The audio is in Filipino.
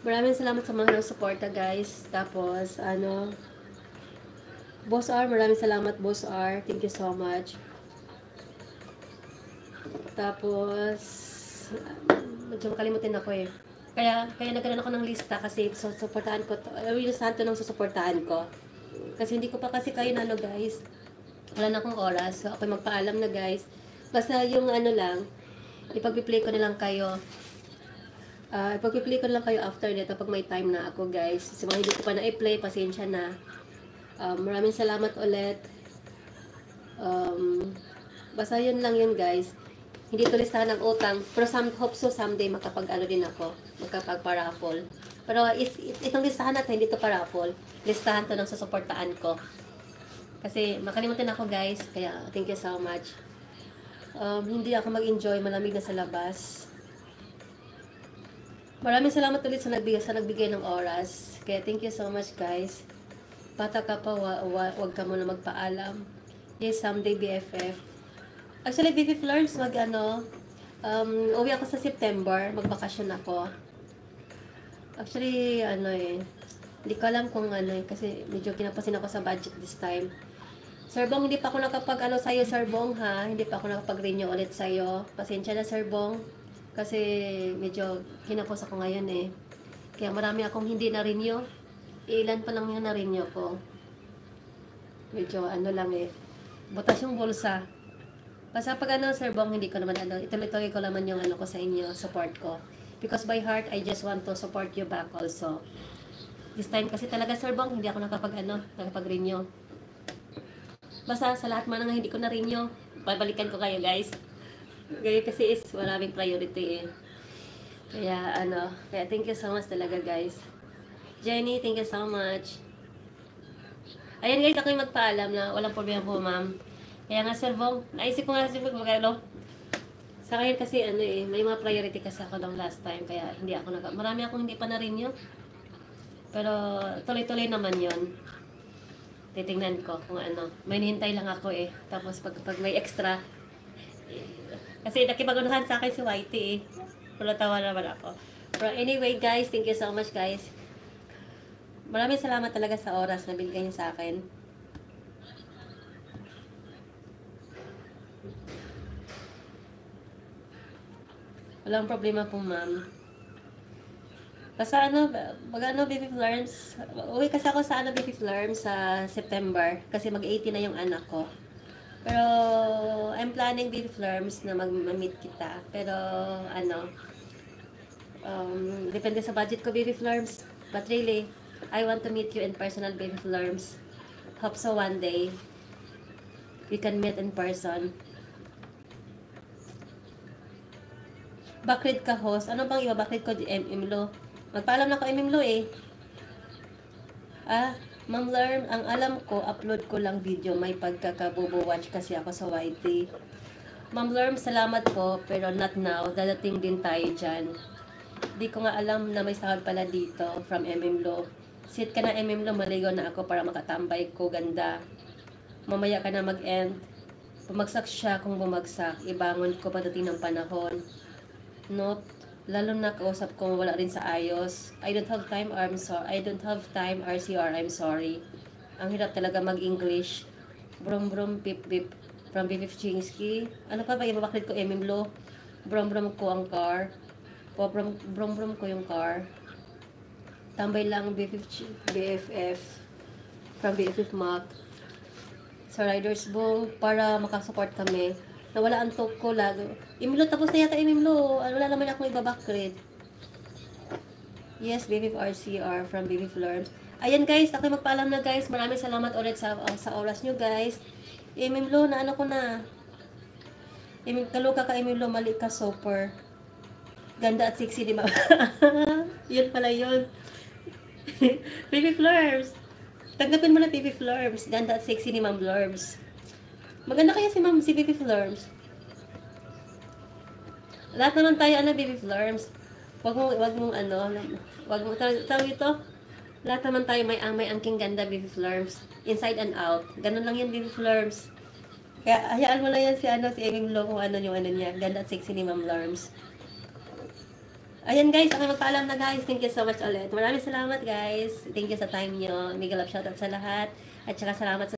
Maraming salamat sa mga suporta guys. Tapos, Boss R, maraming salamat Boss R. Thank you so much. Tapos, medyo makalimutin ako eh. Kaya nagkaroon ako ng lista kasi suportahan ko to. Listahan to ng susuportahan ko. Kasi hindi ko pa kasi kayo na guys. Wala na akong oras. So, ako magpaalam na guys. Basta yung lang, ipag-play ko na lang kayo. Ipag-play ko na lang kayo after nito pag may time na ako guys. Sa mga hindi ko pa na-play, pasensya na. Maraming salamat ulit. Basta yun lang yun guys. Hindi ito listahan ng utang. Pero hope so someday makapag-ano din ako. Makapag-paraffle. Pero itong listahan natin, hindi ito paraffle. Listahan to ng susuportaan ko. Kasi makalimutan ako guys. Kaya thank you so much. Hindi ako mag-enjoy. Malamig na sa labas. Maraming salamat ulit sa nagbigay ng oras. Kaya thank you so much guys. Bata ka pa, wag ka muna magpaalam. Yes, someday BFF. Actually, BFF Learns, uwi ako sa September, magbakasyon ako. Actually, hindi ko alam kung kasi medyo kinapasin ako sa budget this time. Sir Bong, hindi pa ako sa'yo, Sir Bong, ha? Hindi pa ako nakapag-renew ulit sa'yo. Pasensya na, Sir Bong. Kasi medyo kinapos ako ngayon, eh. Kaya marami akong hindi na-renew. Ilan pa lang yung na-renew ko. Medyo lang, eh. Butas yung bulsa. Basta pag Sir Bong, hindi ko naman ituloy ko naman yung ko sa inyo, support ko. Because by heart, I just want to support you back also. This time kasi talaga, Sir Bong, hindi ako nakapag-renew. Basta sa lahat man nga hindi ko na-renew, babalikan ko kayo, guys. Ganyan kasi is maraming priority, eh. Kaya, kaya thank you so much talaga, guys. Jenny, thank you so much. Ayan, guys, ako yung magpaalam na walang problema po, ma'am. Kaya nga, Sir Bong, naisip ko nga si sa ngayon kasi, may mga priority kasi ako ng last time, kaya hindi ako marami akong hindi pa na-renew. Pero, tuloy-tuloy naman yon. Titingnan ko kung may nihintay lang ako, eh. Tapos, pag may extra, kasi nakipagunahan sa akin si Whitey, eh. Pero tawa naman ako. Pero anyway, guys, thank you so much, guys. Maraming salamat talaga sa oras na binigay niyo sa akin. Walang problema po, ma'am. Basta Baby Florms, uwi kasi ako sa Baby Florms sa September kasi mag-18 na yung anak ko. Pero I'm planning Baby Florms na mag-meet kita. Pero depende sa budget ko, Baby Florms. But really, I want to meet you in personal, Baby Florms. Hope so one day we can meet in person. Bakrid ka, host. Ano bang iba? Bakrid ko, Emlo. Magpaalam na ko, Emlo, eh. Ma'am Lerm, ang alam ko, upload ko lang video. May pagkakabobo watch kasi ako sa YT. Ma'am Lerm, salamat po, pero not now. Dadating din tayo dyan. Di ko nga alam na may sahod pala dito from Emlo. Sit ka na, Emlo. Maligaw na ako para makatambay ko. Ganda. Mamaya ka na mag-end. Bumagsak siya kung bumagsak. Ibangon ko pagdating ng panahon. Note, lalo na kausap kong wala rin sa ayos. I don't have time, RCR, I'm sorry. Ang hirap talaga mag-English. Brum brum pip pip from BFF Chingsky. Ano pa ba ibabaklit ko, Emimlo? Brum brum ko ang car. Brum brum ko yung car. Tambay lang BFF from BFF Mac. Sa Riders Bong para makasupport kami. Nawala ang talk ko lagi. Imlo, tapos na yata Imlo. Wala naman akong ibabakrit. Yes, RCR from Baby Florms. Ayan guys, ako magpaalam na guys. Maraming salamat ulit sa oras nyo guys. Imlo, na ko na. Kaluka ka Imlo, mali ka super. Ganda at sexy, di ba? Yun pala yun. Baby Florms. Tanggapin mo na Baby Florms. Ganda at sexy ni Ma'am Florms. Maganda kaya si Baby Florms. Lahat naman tayo Baby Florms. Wag mong tawag ito. Lahat naman tayo may angking ganda, Baby Florms. Inside and out. Ganun lang yan, Baby Florms. Kaya hayaan mo lang yan si Eming Lo kung yung niya. Ganda at sexy ni Ma'am Florms. Ayan guys, ako magpaalam na guys. Thank you so much ulit. Maraming salamat guys. Thank you sa time nyo. Mega love shoutout sa lahat. At saka salamat sa